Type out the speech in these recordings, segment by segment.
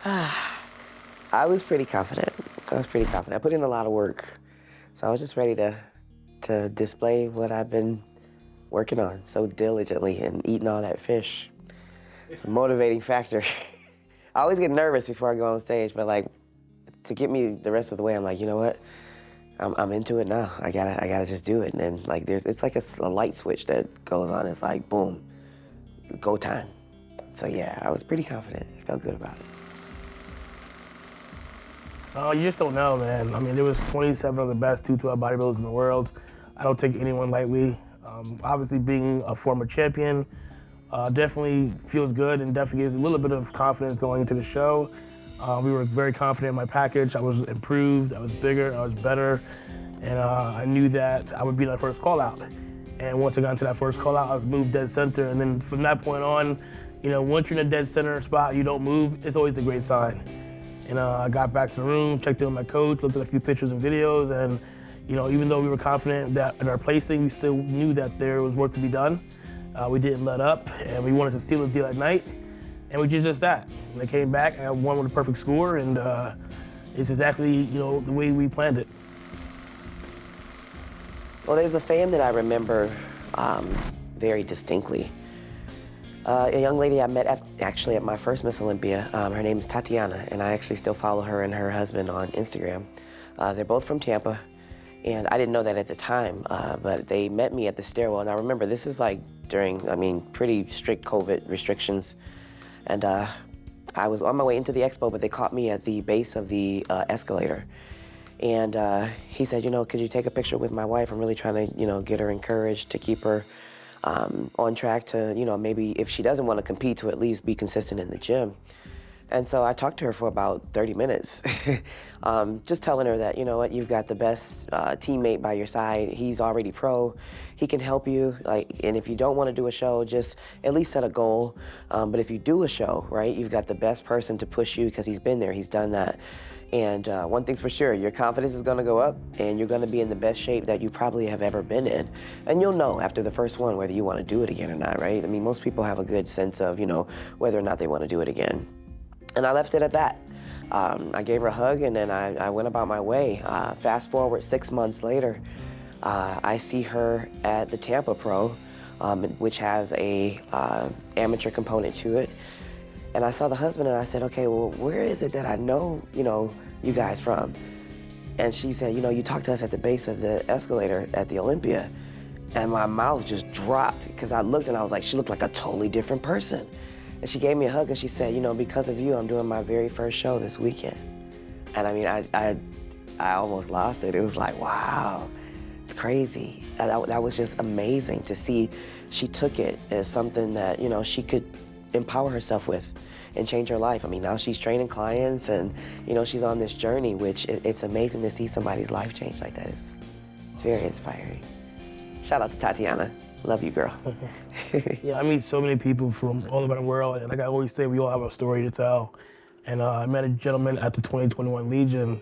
I was pretty confident. I put in a lot of work. So I was just ready to display what I've been working on so diligently, and eating all that fish. It's a motivating factor. I always get nervous before I go on stage, but like, to get me the rest of the way, I'm like, you know what? I'm into it now. I gotta just do it. And then like it's like a light switch that goes on. It's like, boom, go time. So yeah, I was pretty confident. I felt good about it. Oh, you just don't know, man. I mean, there was 27 of the best 212 bodybuilders in the world. I don't take anyone lightly. Obviously, being a former champion definitely feels good and definitely gives a little bit of confidence going into the show. We were very confident in my package. I was improved, I was bigger, I was better, and I knew that I would be that first call out. And once I got into that first call out, I was moved dead center. And then from that point on, you know, once you're in a dead center spot, you don't move, it's always a great sign. And I got back to the room, checked in with my coach, looked at a few pictures and videos, and you know, even though we were confident that in our placing, we still knew that there was work to be done. We didn't let up, and we wanted to steal the deal at night, and we did just that. And I came back, and I won with a perfect score, and it's exactly, you know, the way we planned it. Well, there's a fan that I remember very distinctly. A young lady I met actually at my first Miss Olympia. Her name is Tatiana, and I actually still follow her and her husband on Instagram. They're both from Tampa, and I didn't know that at the time, but they met me at the stairwell. And I remember this is like during, I mean, pretty strict COVID restrictions. And I was on my way into the expo, but they caught me at the base of the escalator. And he said, you know, could you take a picture with my wife? I'm really trying to, you know, get her encouraged to keep her on track to, you know, maybe if she doesn't want to compete, to at least be consistent in the gym. And so I talked to her for about 30 minutes, just telling her that, you know what, you've got the best teammate by your side. He's already pro. He can help you. Like, and if you don't want to do a show, just at least set a goal. But if you do a show, right, you've got the best person to push you because he's been there. He's done that. And one thing's for sure, your confidence is going to go up, and you're going to be in the best shape that you probably have ever been in. And you'll know after the first one whether you want to do it again or not, right? I mean, most people have a good sense of, you know, whether or not they want to do it again. And I left it at that. I gave her a hug, and then I went about my way. Fast forward 6 months later, I see her at the Tampa Pro, which has a amateur component to it. And I saw the husband, and I said, okay, well, where is it that I know, you know, you guys from? And she said, you know, you talked to us at the base of the escalator at the Olympia. And my mouth just dropped, because I looked and I was like, she looked like a totally different person. And she gave me a hug, and she said, you know, because of you, I'm doing my very first show this weekend. And I mean, I almost lost it. It was like, wow, it's crazy. That was just amazing to see. She took it as something that, you know, she could empower herself with and change her life. I mean, now she's training clients, and, you know, she's on this journey, which it's amazing to see somebody's life change like that. It's very inspiring. Shout out to Tatiana. Love you, girl. Yeah, I meet so many people from all over the world, and like I always say, we all have a story to tell. And I met a gentleman at the 2021 Legion,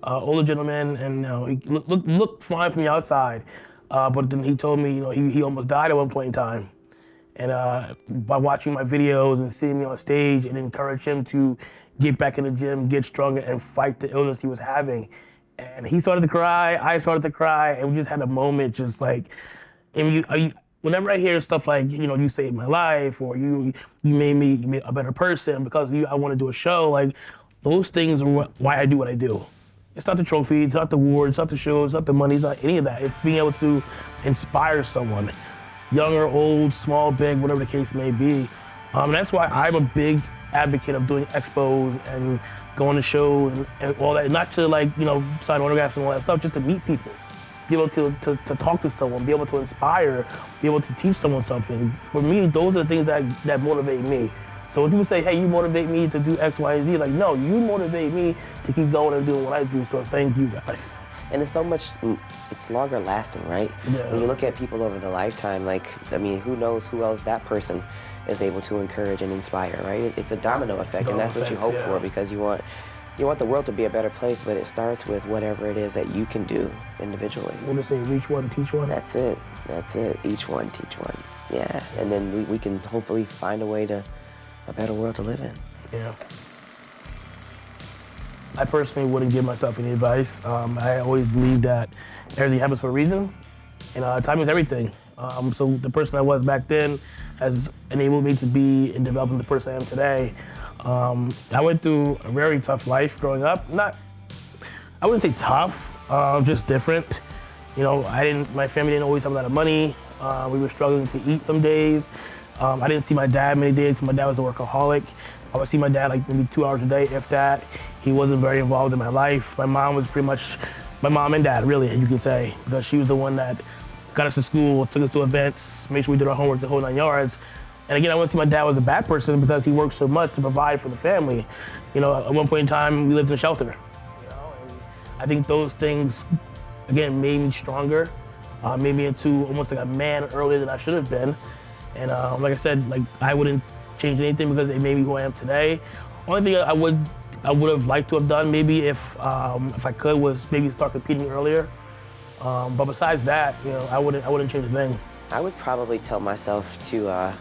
older gentleman, and he looked fine from the outside, but then he told me, you know, he almost died at one point in time. And by watching my videos and seeing me on stage, and encourage him to get back in the gym, get stronger, and fight the illness he was having. And he started to cry, I started to cry, and we just had a moment just like, and whenever I hear stuff like, you know, you saved my life, or you made me a better person because of you, I want to do a show, like, those things are why I do what I do. It's not the trophy, it's not the awards, it's not the shows, it's not the money, it's not any of that. It's being able to inspire someone, young or old, small, big, whatever the case may be. And that's why I'm a big advocate of doing expos and going to shows and all that, not to, like, you know, sign autographs and all that stuff, just to meet people. Be able to talk to someone, be able to inspire, be able to teach someone something. For me, those are the things that motivate me. So when people say, hey, you motivate me to do X, Y, and Z, like, no, you motivate me to keep going and doing what I do, so thank you guys. And it's so much, it's longer lasting, right? Yeah. When you look at people over the lifetime, like, I mean, who knows who else that person is able to encourage and inspire, right? It's a domino effect, and that's what you hope for, because you want the world to be a better place, but it starts with whatever it is that you can do individually. What do they say, reach one, teach one? That's it. Each one, teach one. Yeah, and then we can hopefully find a way to a better world to live in. Yeah. I personally wouldn't give myself any advice. I always believe that everything happens for a reason, and time is everything. So the person I was back then has enabled me to be and developing the person I am today. I went through a very tough life growing up. I wouldn't say tough, just different. You know, my family didn't always have a lot of money. We were struggling to eat some days. I didn't see my dad many days because my dad was a workaholic. I would see my dad like maybe 2 hours a day, if that. He wasn't very involved in my life. My mom was pretty much my mom and dad, really, you can say, because she was the one that got us to school, took us to events, made sure we did our homework the whole 9 yards. And again, I wouldn't see my dad was a bad person because he worked so much to provide for the family. You know, at one point in time, we lived in a shelter. You know, and I think those things, again, made me stronger, made me into almost like a man earlier than I should have been. And like I said, like I wouldn't change anything because it made me who I am today. Only thing I would have liked to have done maybe if I could was maybe start competing earlier. But besides that, you know, I wouldn't change a thing. I would probably tell myself to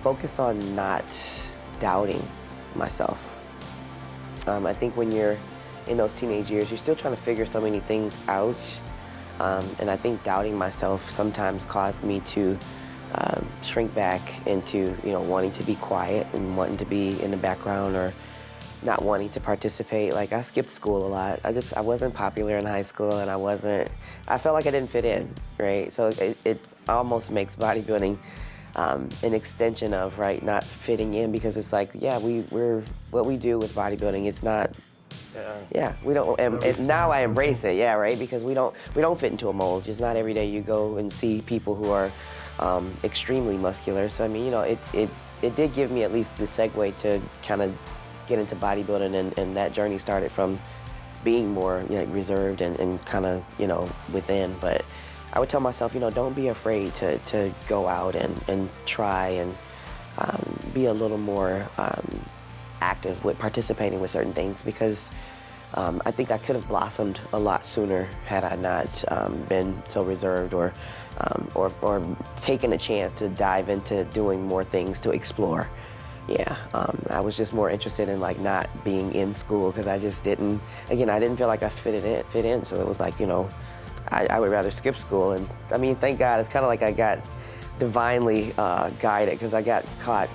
focus on not doubting myself. I think when you're in those teenage years, you're still trying to figure so many things out. And I think doubting myself sometimes caused me to shrink back into, you know, wanting to be quiet and wanting to be in the background or not wanting to participate. Like I skipped school a lot. I wasn't popular in high school and I felt like I didn't fit in, right? So it almost makes bodybuilding an extension of, right, not fitting in because it's like, yeah, we're what we do with bodybuilding, it's not, yeah, we don't, and now I embrace it, yeah, right, because we don't fit into a mold. It's not every day you go and see people who are extremely muscular. So I mean, you know, it did give me at least the segue to kind of get into bodybuilding, and that journey started from being more, you know, reserved and kind of, you know, within. But I would tell myself, you know, don't be afraid to go out and try and be a little more active with participating with certain things, because I think I could have blossomed a lot sooner had I not been so reserved or taken a chance to dive into doing more things to explore. Yeah, I was just more interested in like not being in school because I just didn't, again, I didn't feel like I fit in. So it was like, you know, I would rather skip school. And I mean, thank God, it's kind of like I got divinely guided because I got caught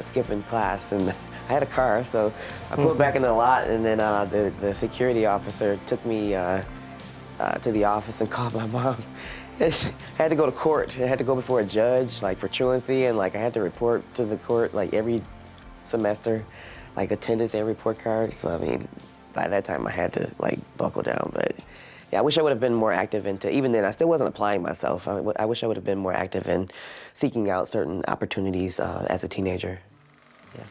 skipping class and I had a car, so I pulled back in the lot, and then the security officer took me to the office and called my mom. I had to go to court. I had to go before a judge, like for truancy, and like I had to report to the court like every semester, like attendance and report card. So I mean, by that time I had to like buckle down. But yeah, I wish I would have been more active into, even then I still wasn't applying myself. I wish I would have been more active in seeking out certain opportunities as a teenager. Yeah.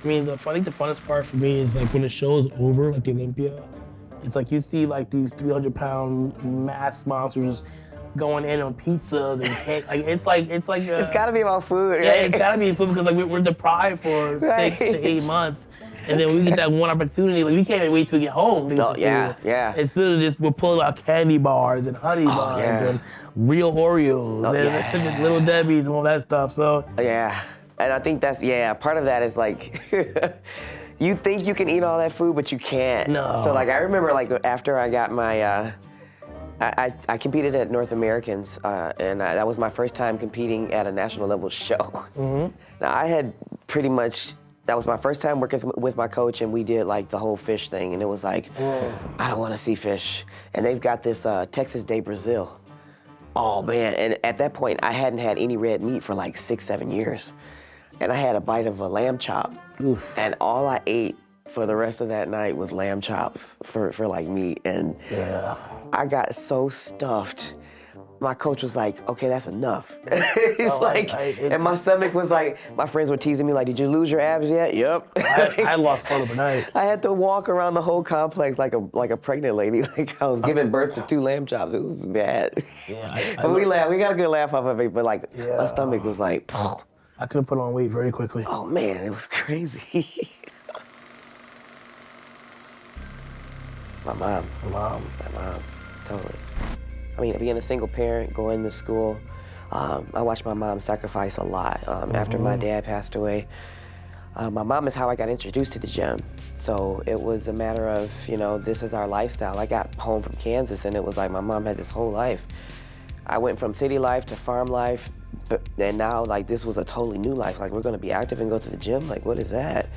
I mean, I think the funnest part for me is like when the show is over, like the Olympia, it's like you see like these 300-pound mass monsters going in on pizzas and cake. Like it's gotta be about food, right? Yeah, it's gotta be food because like we're deprived for right. 6 to 8 months, and then we get that one opportunity. Like we can't even wait till we get home to get the food. Yeah. Instead of just we're pulling out candy bars and honey buns and real Oreos and Little Debbie's and all that stuff. So yeah. And I think that's, part of that is like, you think you can eat all that food, but you can't. No. So like, I remember like after I got my, I competed at North Americans, and that was my first time competing at a national level show. Mm-hmm. Now I had pretty much, that was my first time working with my coach, and we did like the whole fish thing, and it was like, I don't want to see fish. And they've got this Texas Day Brazil. Oh man, and at that point I hadn't had any red meat for like 6-7 years. And I had a bite of a lamb chop. Oof. And all I ate for the rest of that night was lamb chops for like meat. And I got so stuffed. My coach was like, okay, that's enough. And my stomach was like, my friends were teasing me like, did you lose your abs yet? Yep. I lost one overnight. I had to walk around the whole complex like a pregnant lady. Like I was giving birth to 2 lamb chops. It was bad. Yeah, but we laughed. We got a good laugh off of it. But like my stomach was like, I could have put on weight very quickly. Oh man, it was crazy. My mom, totally. I mean, being a single parent, going to school, I watched my mom sacrifice a lot. After my dad passed away, my mom is how I got introduced to the gym. So it was a matter of, you know, this is our lifestyle. I got home from Kansas and it was like my mom had this whole life. I went from city life to farm life, and now like this was a totally new life. Like we're gonna be active and go to the gym, like what is that?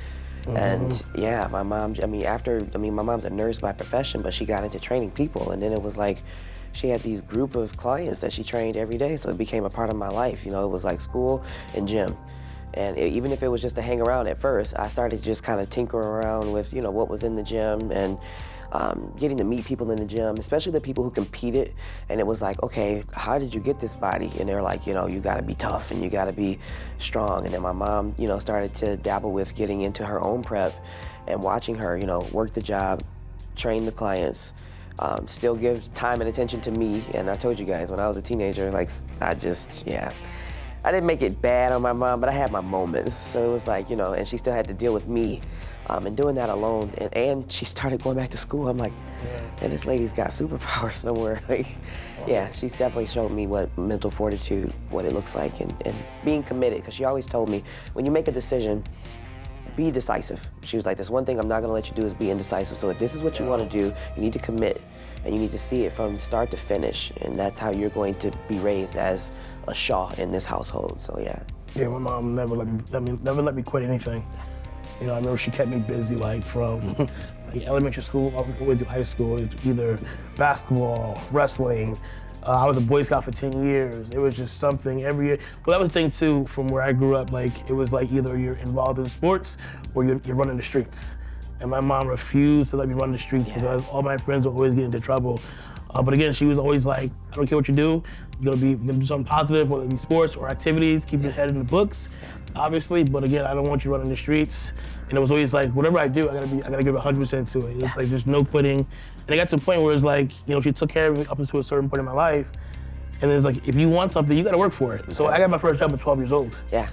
And yeah, my mom, my mom's a nurse by profession, but she got into training people, and then it was like, she had these group of clients that she trained every day, so it became a part of my life. You know, it was like school and gym. And even if it was just to hang around at first, I started to just kind of tinker around with, you know, what was in the gym and getting to meet people in the gym, especially the people who competed. And it was like, okay, how did you get this body? And they're like, you know, you gotta be tough and you gotta be strong. And then my mom, you know, started to dabble with getting into her own prep and watching her, you know, work the job, train the clients, still give time and attention to me. And I told you guys, when I was a teenager, like, I didn't make it bad on my mom, but I had my moments. So it was like, you know, and she still had to deal with me. And doing that alone, and she started going back to school. I'm like, man, this lady's got superpowers somewhere. Like, yeah, she's definitely showed me what mental fortitude, what it looks like, and being committed, because she always told me, when you make a decision, be decisive. She was like, there's one thing I'm not gonna let you do is be indecisive. So if this is what you wanna do, you need to commit, and you need to see it from start to finish, and that's how you're going to be raised as a Shaw in this household, so yeah. Yeah, my mom never let me quit anything. You know, I remember she kept me busy, like from like elementary school all the way through high school. It was either basketball, wrestling. I was a Boy Scout for 10 years. It was just something every year. Well, that was the thing too, from where I grew up, like it was like either you're involved in sports or you're running the streets. And my mom refused to let me run the streets because all my friends would always get into trouble. But again, she was always like, I don't care what you do, you're gonna do something positive, whether it be sports or activities, keep your head in the books, obviously, but again, I don't want you running the streets. And it was always like, whatever I do, I gotta give 100% to it. It's like, there's no quitting. And it got to a point where it's like, you know, she took care of me up to a certain point in my life. And it's like, if you want something, you gotta work for it. So I got my first job at 12 years old. Yeah.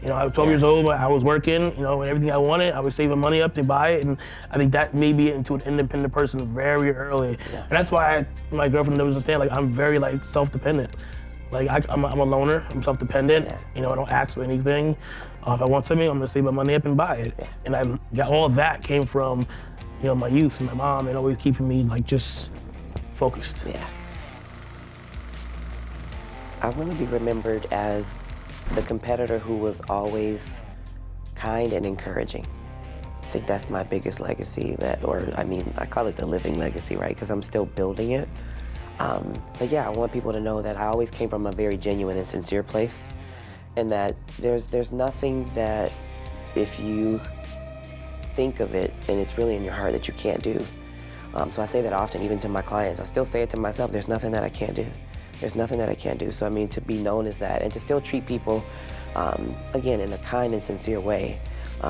You know, I was 12 years old, I was working, you know, and everything I wanted, I was saving money up to buy it, and I think that made me into an independent person very early. Yeah. And that's why my girlfriend doesn't understand, like, I'm very, like, self-dependent. Like, I'm a loner, I'm self-dependent, you know, I don't ask for anything. If I want something, I'm gonna save my money up and buy it. Yeah. And I got all of that came from, you know, my youth and my mom, and always keeping me, like, just focused. Yeah. I want to be remembered as the competitor who was always kind and encouraging. I think that's my biggest legacy, I call it the living legacy, right? Because I'm still building it. But yeah, I want people to know that I always came from a very genuine and sincere place, and that there's nothing that if you think of it and it's really in your heart that you can't do. So I say that often, even to my clients. I still say it to myself, there's nothing that I can't do. There's nothing that I can't do. So I mean, to be known as that and to still treat people, again, in a kind and sincere way,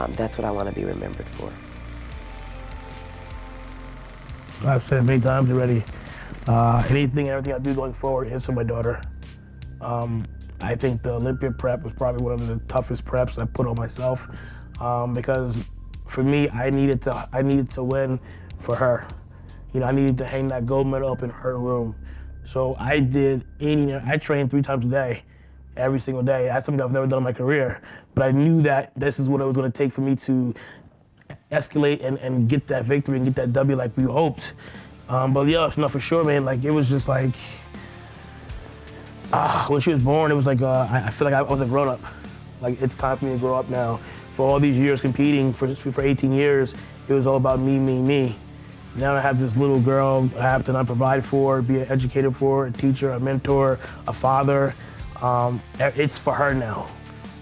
that's what I want to be remembered for. I've said many times already, anything and everything I do going forward is for my daughter. I think the Olympia prep was probably one of the toughest preps I put on myself, because for me, I needed to win for her. You know, I needed to hang that gold medal up in her room. So I trained 3 times a day, every single day. That's something I've never done in my career, but I knew that this is what it was gonna take for me to escalate and get that victory and get that W like we hoped. But yeah, no, for sure, man, like it was just like, when she was born, it was like, I feel like I was a grown up. Like it's time for me to grow up now. For all these years competing, for 18 years, it was all about me, me, me. Now I have this little girl I have to provide for, be an educator for, a teacher, a mentor, a father. It's for her now.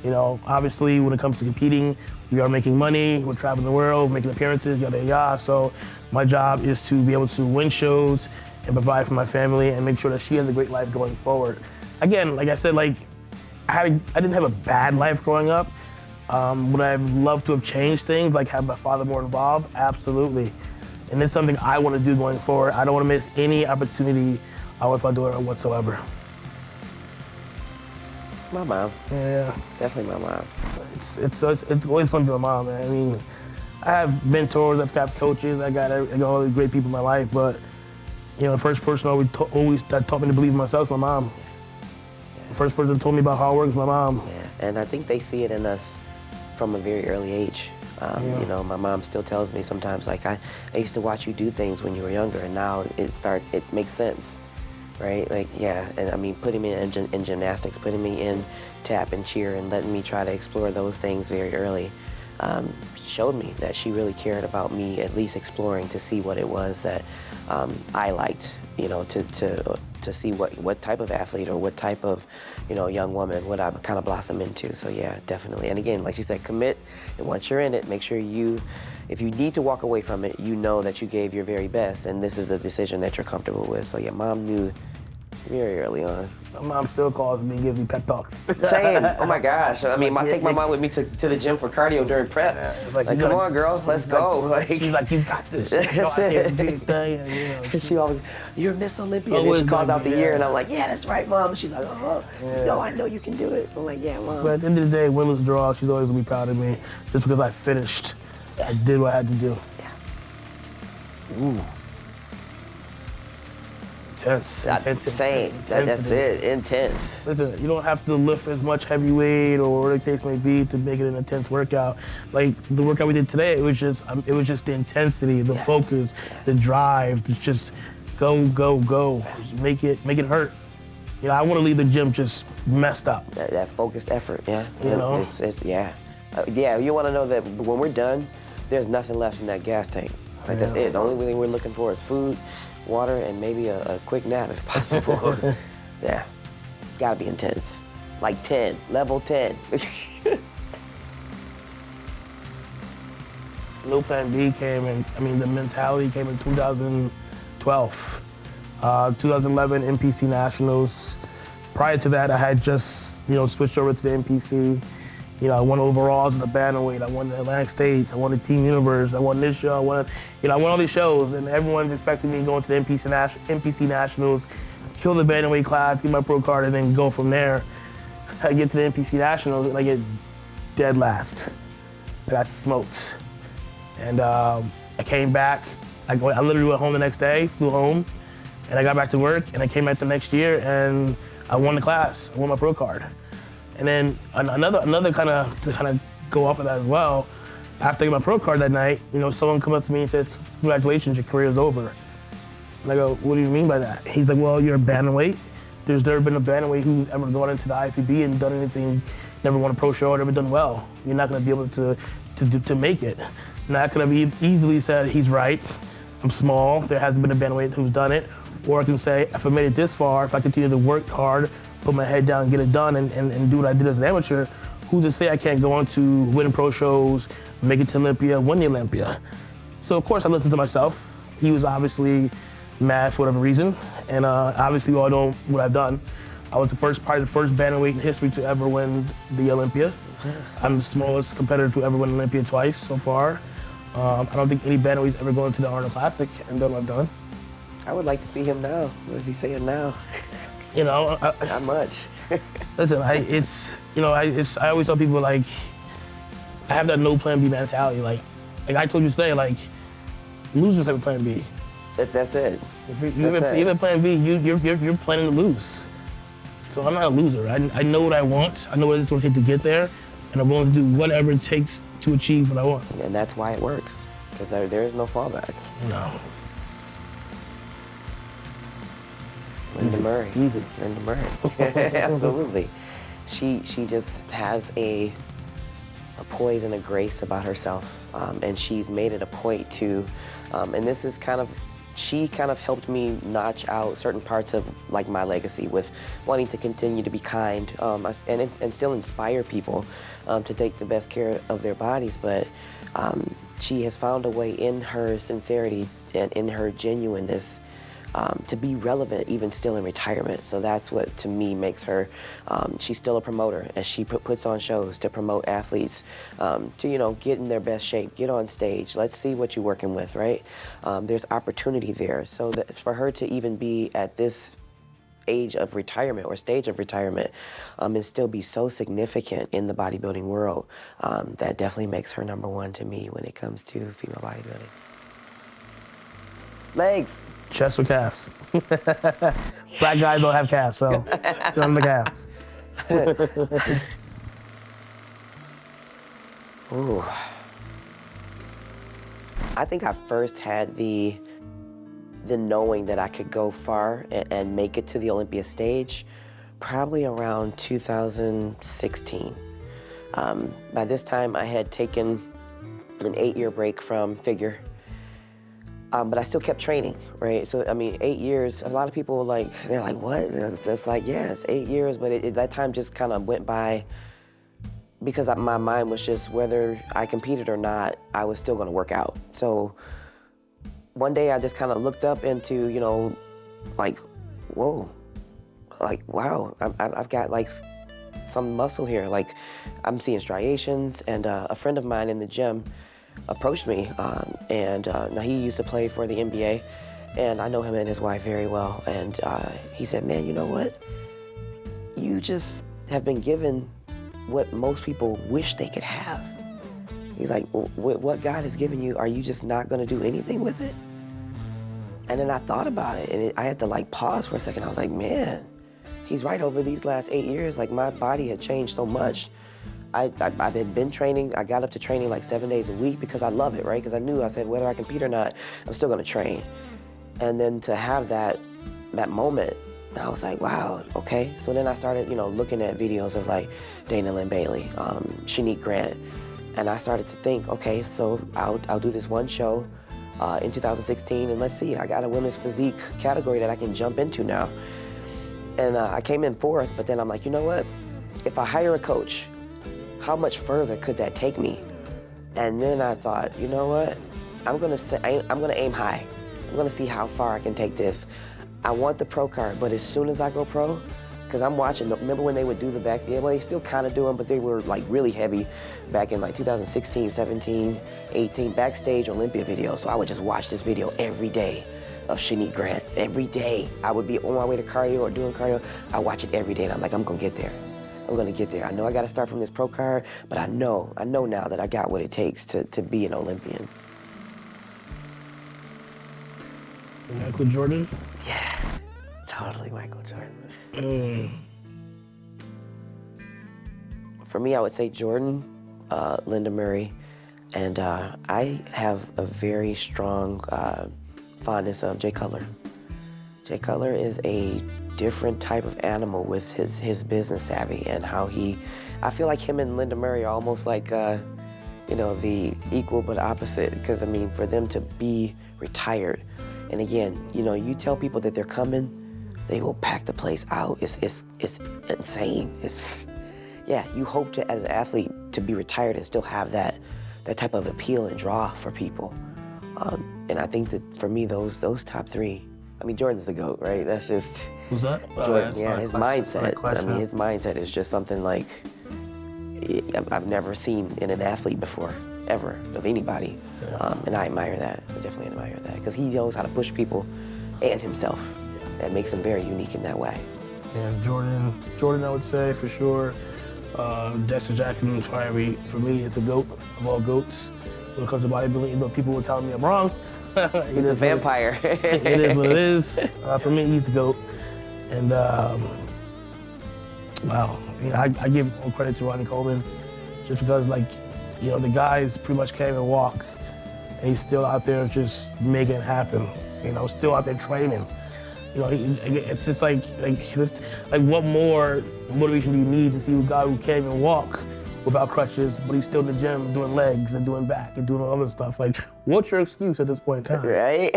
You know, obviously when it comes to competing, we are making money, we're traveling the world, making appearances, yada, yada. So my job is to be able to win shows and provide for my family and make sure that she has a great life going forward. Again, like I said, like I didn't have a bad life growing up. Would I have loved to have changed things, like have my father more involved? Absolutely. And it's something I want to do going forward. I don't want to miss any opportunity with my daughter whatsoever. My mom. Yeah. Definitely my mom. It's always fun to be my mom, man. I mean, I have mentors, I've got coaches, I got all these great people in my life, but you know, the first person that taught me to believe in myself is my mom. Yeah. The first person that told me about hard work was my mom. Yeah, and I think they see it in us from a very early age. You know, my mom still tells me sometimes, like, I used to watch you do things when you were younger, and now it makes sense, right? Like, yeah, and I mean, putting me in gymnastics, putting me in tap and cheer, and letting me try to explore those things very early, showed me that she really cared about me at least exploring to see what it was that I liked, you know, to see what type of athlete or what type of, you know, young woman would I kind of blossom into. So yeah, definitely. And again, like she said, commit, and once you're in it, make sure if you need to walk away from it, you know that you gave your very best, and this is a decision that you're comfortable with. So yeah, mom knew very early on. My mom still calls me and gives me pep talks. Same. Oh my gosh. I mean, I take my mom with me to the gym for cardio during prep. Yeah, like come on, girl, let's go. Like, she's like, you got this. Go out there and do your thing. And, you know, she always, you're Miss Olympia. And then she calls out the year, and I'm like, yeah, that's right, mom. And she's like, no, I know you can do it. I'm like, yeah, mom. But at the end of the day, win, lose, draw, she's always gonna be proud of me just because I finished. I did what I had to do. Yeah. Ooh. Intense. Same. That's it. Intense. Listen, you don't have to lift as much heavy weight or whatever the case may be to make it an intense workout. Like the workout we did today, it was just the intensity, the focus, the drive. To just go. Just make it hurt. You know, I want to leave the gym just messed up. That focused effort. Yeah. You know. Yeah. You want to know that when we're done, there's nothing left in that gas tank. Like that's it. The only thing we're looking for is food, water, and maybe a quick nap if possible. Yeah, gotta be intense. Like 10, level 10. No Plan B came in, the mentality came in 2012. 2011 NPC Nationals. Prior to that, I had just, switched over to the NPC. I won overalls in the bantamweight. I won the Atlantic States. I won the Team Universe. I won this show. I won all these shows, and everyone's expecting me going to the NPC Nationals, kill the bantamweight class, get my pro card, and then go from there. I get to the NPC Nationals, and I get dead last. I got smoked, and I came back. I literally went home the next day, flew home, and I got back to work, and I came back the next year, and I won the class. I won my pro card. And then another kind of go off of that as well. After I get my pro card that night, someone comes up to me and says, "Congratulations, your career's over." And I go, "What do you mean by that?" He's like, "Well, you're a bantamweight. There's never been a bantamweight who's ever gone into the IFBB and done anything, never won a pro show, or never done well. You're not going to be able to make it." And I could have easily said, "He's right. I'm small. There hasn't been a bantamweight who's done it." Or I can say, if I made it this far, if I continue to work hard, put my head down and get it done and do what I did as an amateur, who's to say I can't go on to win pro shows, make it to Olympia, win the Olympia? So of course I listened to myself. He was obviously mad for whatever reason, and obviously we all know what I've done. I was probably the first bantamweight in history to ever win the Olympia. I'm the smallest competitor to ever win Olympia twice so far. I don't think any bantamweight's ever gone to the Arnold Classic and done what I've done. I would like to see him now. What is he saying now? Not much. Listen, I always tell people, like, I have that no Plan B mentality. Like I told you today, like, losers have a Plan B. That's it. If you have a Plan B, you're planning to lose. So I'm not a loser. I know what I want. I know what it's going to take to get there, and I'm willing to do whatever it takes to achieve what I want. And that's why it works, because there is no fallback. No. Linda Murray. It's easy. Linda Murray. Absolutely. She just has a poise and a grace about herself, and she's made it a point to, and this is she kind of helped me notch out certain parts of like my legacy with wanting to continue to be kind and still inspire people to take the best care of their bodies, but she has found a way in her sincerity and in her genuineness to be relevant even still in retirement. So that's what to me makes her, she's still a promoter, and she puts on shows to promote athletes to get in their best shape, get on stage, let's see what you're working with, right? There's opportunity there. So that for her to even be at this age of retirement or stage of retirement and still be so significant in the bodybuilding world, that definitely makes her number one to me when it comes to female bodybuilding. Legs. Chest or calves. Black guys don't have calves, so show them the calves. Ooh. I think I first had the knowing that I could go far and make it to the Olympia stage probably around 2016. By this time, I had taken an 8-year break from figure, but I still kept training, right? So, I mean, 8 years, a lot of people they're like, what? It's like, yeah, it's 8 years, but that time just kind of went by because my mind was just whether I competed or not, I was still gonna work out. So one day I just kind of looked up into, like, whoa, like, wow, I've got like some muscle here. Like I'm seeing striations, and a friend of mine in the gym approached me, and now he used to play for the NBA, and I know him and his wife very well. And he said, man, you know what? You just have been given what most people wish they could have. He's like, well, what God has given you, are you just not gonna do anything with it? And then I thought about it, and I had to like pause for a second. I was like, man, he's right. Over these last 8 years, like my body had changed so much. I've been training. I got up to training like 7 days a week because I love it, right? Because I said, whether I compete or not, I'm still gonna train. And then to have that moment, I was like, wow, okay. So then I started, looking at videos of like Dana Lynn Bailey, Shanique Grant, and I started to think, okay, so I'll do this one show in 2016, and let's see, I got a women's physique category that I can jump into now. And I came in 4th, but then I'm like, you know what? If I hire a coach, how much further could that take me? And then I thought, you know what? I'm gonna aim high. I'm gonna see how far I can take this. I want the pro card, but as soon as I go pro, because I'm watching, remember when they would do the back, yeah, well, they still kind of do them, but they were like really heavy back in like 2016, 17, 18, backstage Olympia videos. So I would just watch this video every day of Shanique Grant. Every day. I would be on my way to cardio or doing cardio. I watch it every day, and I'm like, I'm gonna get there. I'm gonna get there. I know I gotta start from this pro card, but I know now that I got what it takes to be an Olympian. Michael Jordan? Yeah, totally Michael Jordan. For me, I would say Jordan, Linda Murray, and I have a very strong fondness of Jay Cutler. Jay Cutler is a different type of animal with his business savvy and how I feel like him and Linda Murray are almost like, the equal but opposite, because I mean, for them to be retired, and again, you tell people that they're coming, they will pack the place out. It's insane. You hope to, as an athlete, to be retired and still have that type of appeal and draw for people. And I think that for me, those top 3, I mean, Jordan's the GOAT, right? That's just... Who's that? Jordan, his mindset. I mean, his mindset is just something like I've never seen in an athlete before, ever, of anybody. Yeah. And I admire that. I definitely admire that, because he knows how to push people and himself. That makes him very unique in that way. And Jordan, I would say for sure. Dexter Jackson, for me, is the GOAT of all GOATs when it comes to bodybuilding. Even though people will tell me I'm wrong. He's a vampire. It is what it is. For me, he's the GOAT. And wow, I give all credit to Ronnie Coleman, just because the guys pretty much can't even walk, and he's still out there just making it happen. Still out there training. It's just like what more motivation do you need to see a guy who can't even walk without crutches, but he's still in the gym doing legs and doing back and doing all other stuff? Like, what's your excuse at this point in time? Right?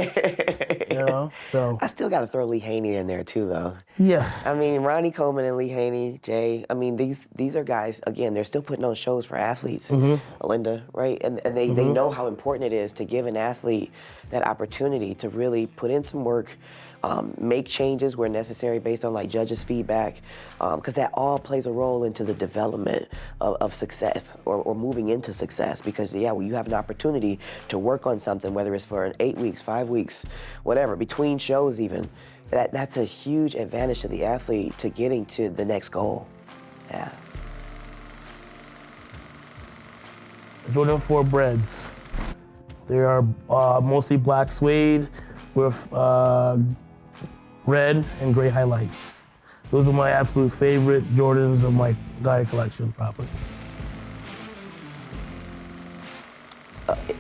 So. I still got to throw Lee Haney in there too, though. Yeah. I mean, Ronnie Coleman and Lee Haney, Jay, I mean, these are guys, again, they're still putting on shows for athletes, Linda, right? And they know how important it is to give an athlete that opportunity to really put in some work, make changes where necessary based on judges' feedback, because that all plays a role into the development of success or moving into success. Because when you have an opportunity to work on something, whether it's for 8 weeks, 5 weeks, whatever, between shows even, that's a huge advantage to the athlete to getting to the next goal. Yeah. Jordan 4 breads. They are mostly black suede with red and gray highlights. Those are my absolute favorite Jordans of my entire collection, probably.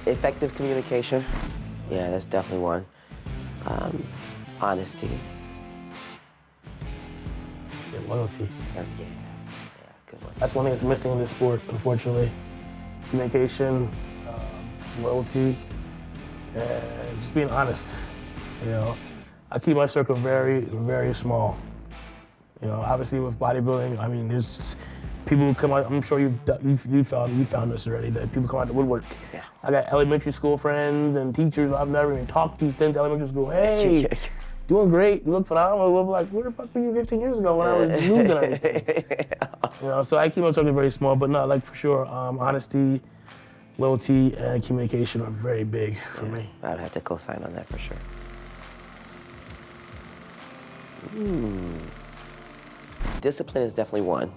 Effective communication. Yeah, that's definitely one. Honesty. Yeah, loyalty. Yeah, good one. That's one thing that's missing in this sport, unfortunately. Communication, loyalty, and just being honest. You know, I keep my circle very, very small. You know, obviously with bodybuilding, I mean, there's people who come out. I'm sure you found this already. That people come out the woodwork. Yeah. I got elementary school friends and teachers I've never even talked to since elementary school. Hey, doing great. You look phenomenal. I'm like, where the fuck were you 15 years ago when I was losing everything? You know, so I keep my circle very small, but no, like for sure, honesty, loyalty, and communication are very big for me. I'd have to co-sign on that for sure. Discipline is definitely one.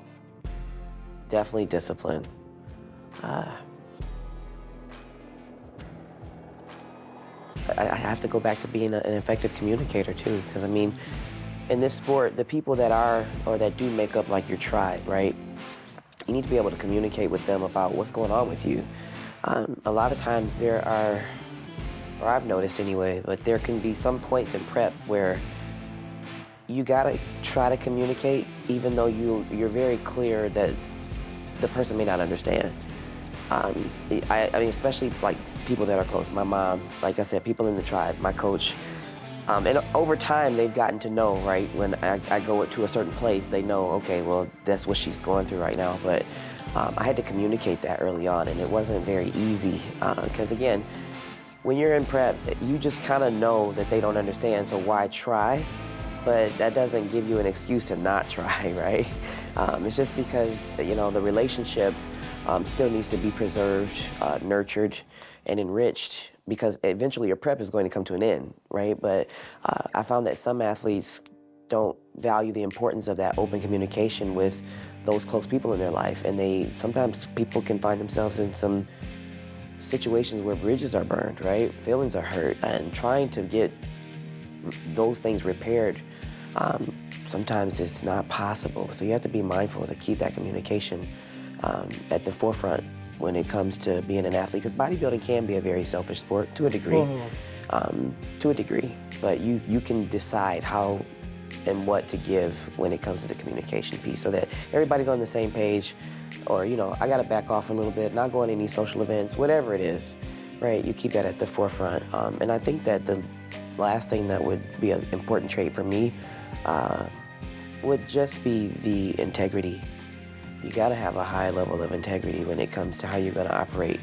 Definitely discipline. I have to go back to being an effective communicator too, because I mean, in this sport, the people that are, or that do make up like your tribe, right? You need to be able to communicate with them about what's going on with you. A lot of times there are, or I've noticed anyway, but there can be some points in prep where you gotta try to communicate even though you're very clear that the person may not understand. I mean, especially like people that are close. My mom, like I said, people in the tribe, my coach. And over time, they've gotten to know, right? When I go to a certain place, they know, okay, well, that's what she's going through right now. But I had to communicate that early on, and it wasn't very easy. Because again, when you're in prep, you just kind of know that they don't understand, so why try? But that doesn't give you an excuse to not try, right? It's just because, you know, the relationship still needs to be preserved, nurtured, and enriched, because eventually your prep is going to come to an end, right? But I found that some athletes don't value the importance of that open communication with those close people in their life. And sometimes people can find themselves in some situations where bridges are burned, right? Feelings are hurt, and trying to get those things repaired, sometimes it's not possible. So you have to be mindful to keep that communication at the forefront when it comes to being an athlete, because bodybuilding can be a very selfish sport to a degree. But you can decide how and what to give when it comes to the communication piece, so that everybody's on the same page. Or, you know, I gotta back off a little bit, not going to any social events, whatever it is, right? You keep that at the forefront. And I think that the last thing that would be an important trait for me would just be the integrity. You gotta have a high level of integrity when it comes to how you're gonna operate.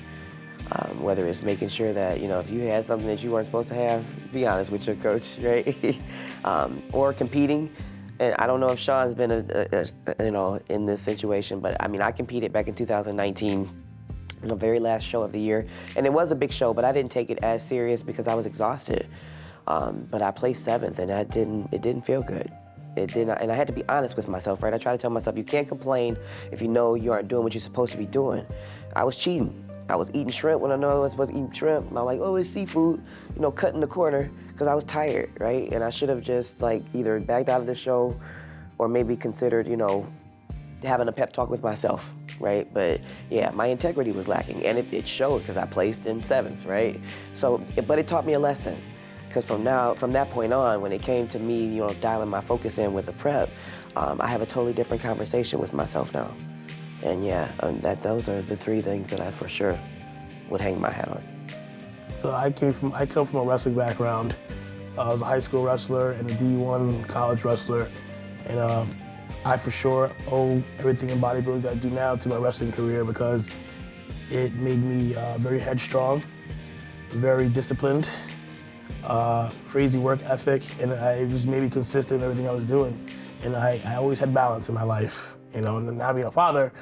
Whether it's making sure that, you know, if you had something that you weren't supposed to have, be honest with your coach, right? Or competing. And I don't know if Shaun's been, you know, in this situation, but I mean, I competed back in 2019, the very last show of the year. And it was a big show, but I didn't take it as serious because I was exhausted. But I placed 7th, and it didn't feel good. It didn't, and I had to be honest with myself, right? I try to tell myself, you can't complain if you know you aren't doing what you're supposed to be doing. I was cheating. I was eating shrimp when I know I was supposed to eat shrimp. I'm like, oh, it's seafood, you know, cut in the corner, because I was tired, right? And I should have just like either backed out of the show or maybe considered, you know, having a pep talk with myself, right? But yeah, my integrity was lacking, and it showed because I placed in 7th, right? So, but it taught me a lesson. Because from that point on, when it came to me, you know, dialing my focus in with the prep, I have a totally different conversation with myself now. And yeah, those are the 3 things that I for sure would hang my hat on. So I come from a wrestling background. I was a high school wrestler and a D1 college wrestler. And I for sure owe everything in bodybuilding that I do now to my wrestling career, because it made me very headstrong, very disciplined, crazy work ethic, and it just made me consistent in everything I was doing. And I always had balance in my life, you know, and now being a father,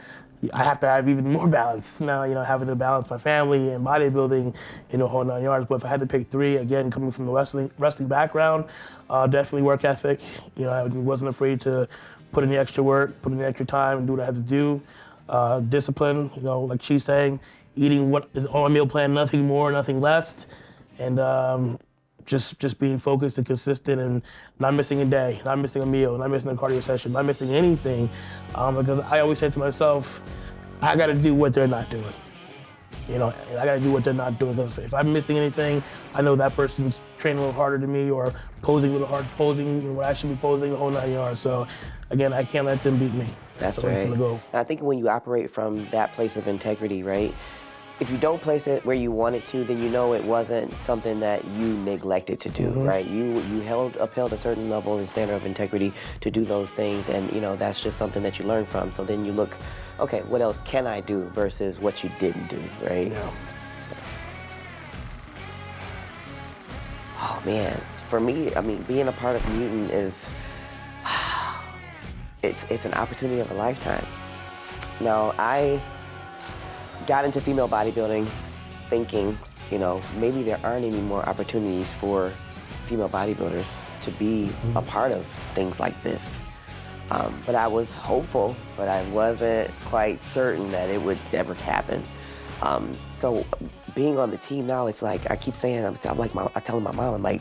I have to have even more balance now, you know, having to balance my family and bodybuilding, you know, whole 9 yards. But if I had to pick 3, again, coming from the wrestling background, definitely work ethic. You know, I wasn't afraid to put in the extra work, put in the extra time, and do what I had to do. Discipline, you know, like she's saying, eating what is on my meal plan, nothing more, nothing less. And just being focused and consistent and not missing a day, not missing a meal, not missing a cardio session, not missing anything. Because I always say to myself, I got to do what they're not doing. You know, I got to do what they're not doing. Because if I'm missing anything, I know that person's training a little harder than me or posing a little hard, posing what I should be posing the whole 9 yards. So again, I can't let them beat me. That's so right. Go. I think when you operate from that place of integrity, right? If you don't place it where you want it to, then you know it wasn't something that you neglected to do, right? You upheld a certain level and standard of integrity to do those things, and you know that's just something that you learn from. So then you look, okay, what else can I do versus what you didn't do, right? Yeah. Oh man, for me, I mean, being a part of Mutant is, it's an opportunity of a lifetime. Now, I got into female bodybuilding thinking, you know, maybe there aren't any more opportunities for female bodybuilders to be a part of things like this. But I was hopeful, but I wasn't quite certain that it would ever happen. So being on the team now, it's like, I keep saying, I'm telling my mom, I'm like,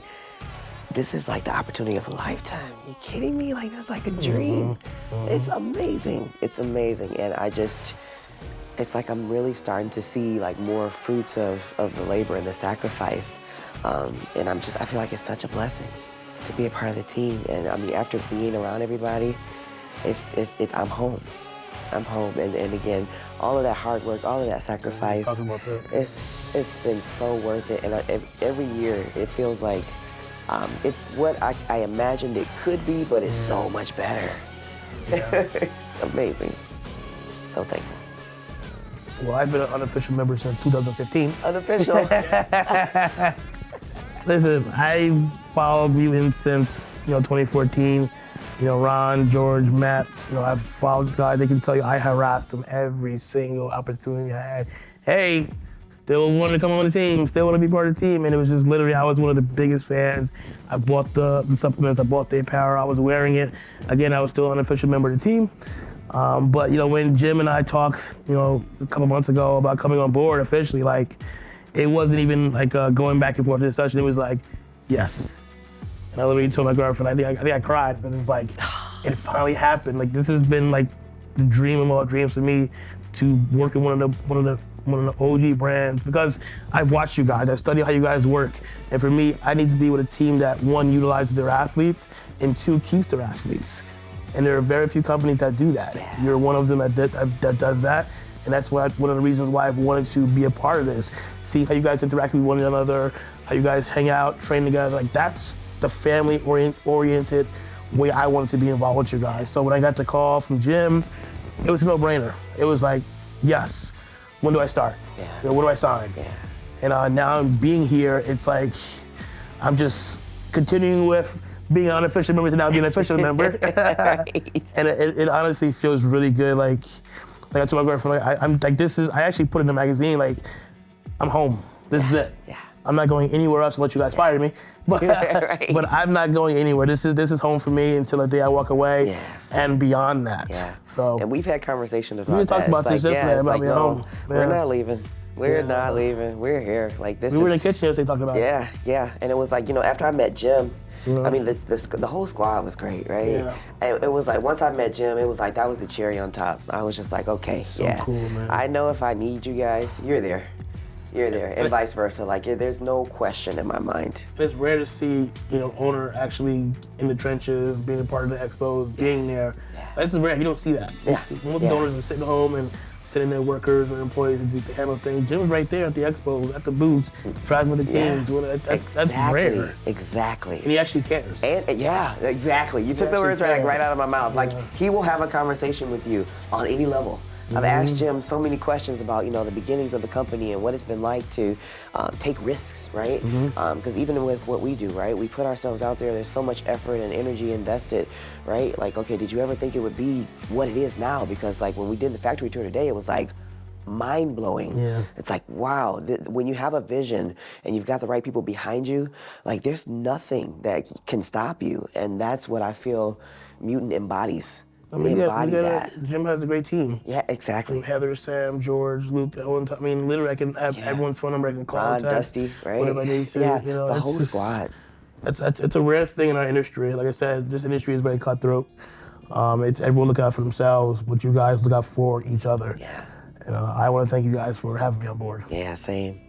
this is like the opportunity of a lifetime. Are you kidding me? Like, that's like a dream. It's amazing. It's amazing. And it's like I'm really starting to see like more fruits of the labor and the sacrifice. And I feel like it's such a blessing to be a part of the team. And I mean, after being around everybody, I'm home. I'm home. And again, all of that hard work, all of that sacrifice, it's been so worth it. And every year it feels like it's what I imagined it could be, but it's so much better. Yeah. It's amazing. So thankful. Well, I've been an unofficial member since 2015. Unofficial. Listen, I followed Mutant since 2014. You know, Ron, George, Matt. You know, I've followed this guy. They can tell you I harassed them every single opportunity I had. Hey, still want to come on the team. Still want to be part of the team. And it was just literally, I was one of the biggest fans. I bought the supplements. I bought the apparel. I was wearing it. Again, I was still an unofficial member of the team. But you know, when Jim and I talked, a couple months ago about coming on board officially, like, it wasn't even like going back and forth in the session. It was like, yes. And I literally told my girlfriend, I think I cried, but it was like, it finally happened. Like, this has been like the dream of all dreams for me to work in one of the OG brands, because I've watched you guys, I've studied how you guys work, and for me, I need to be with a team that, one, utilizes their athletes, and two, keeps their athletes. And there are very few companies that do that. Yeah. You're one of them that does that, and that's one of the reasons why I've wanted to be a part of this. See how you guys interact with one another, how you guys hang out, train together. Like, that's the family-oriented way I wanted to be involved with you guys. So when I got the call from Jim, it was a no-brainer. It was like, yes, when do I start? Yeah. When do I sign? Yeah. And now I'm being here, it's like, I'm just continuing with being an unofficial member to now being an official member. Right. And it honestly feels really good. Like I told my girlfriend, I'm like, I actually put it in the magazine, like, I'm home. This is it. Yeah. I'm not going anywhere else unless you guys fire me. But, right. But I'm not going anywhere. This is home for me until the day I walk away, and beyond that. Yeah. So. And we've had conversations about that. We talked about this yesterday about being home. We're not leaving. We're not leaving. We're here. Like, this. We were in the kitchen yesterday talking about it. Yeah. And it was like, after I met Jim, I mean, the whole squad was great, right? Yeah. And it was like, once I met Jim, it was like, that was the cherry on top. I was just like, okay, so cool, man. I know if I need you guys, you're there. You're there, and vice versa. Like, there's no question in my mind. It's rare to see, owner actually in the trenches, being a part of the expos, being there. Yeah. That's rare. You don't see that. Yeah. Most owners are sitting home and sending their workers or employees to handle things. Jim was right there at the expo, at the booths, driving with the team, doing it. That's rare. Exactly. And he actually cares. And exactly. You took the words right out of my mouth. Like, he will have a conversation with you on any level. I've asked Jim so many questions about, the beginnings of the company and what it's been like to take risks, right? Because even with what we do, right, we put ourselves out there, there's so much effort and energy invested, right? Like, okay, did you ever think it would be what it is now? Because, like, when we did the factory tour today, it was like mind-blowing. Yeah. It's like, wow, when you have a vision and you've got the right people behind you, like, there's nothing that can stop you. And that's what I feel Mutant embodies. I mean, They yeah, embody that. Jim has a great team. Yeah, exactly. Heather, Sam, George, Luke, the whole entire, I mean, literally, I can have everyone's phone number. I can call, Ron, text, Dusty, right? whatever I need to. Yeah, You know, the it's whole just, squad. it's a rare thing in our industry. Like I said, this industry is very cutthroat. It's everyone looking out for themselves, but you guys look out for each other. Yeah. And I want to thank you guys for having me on board. Yeah, same.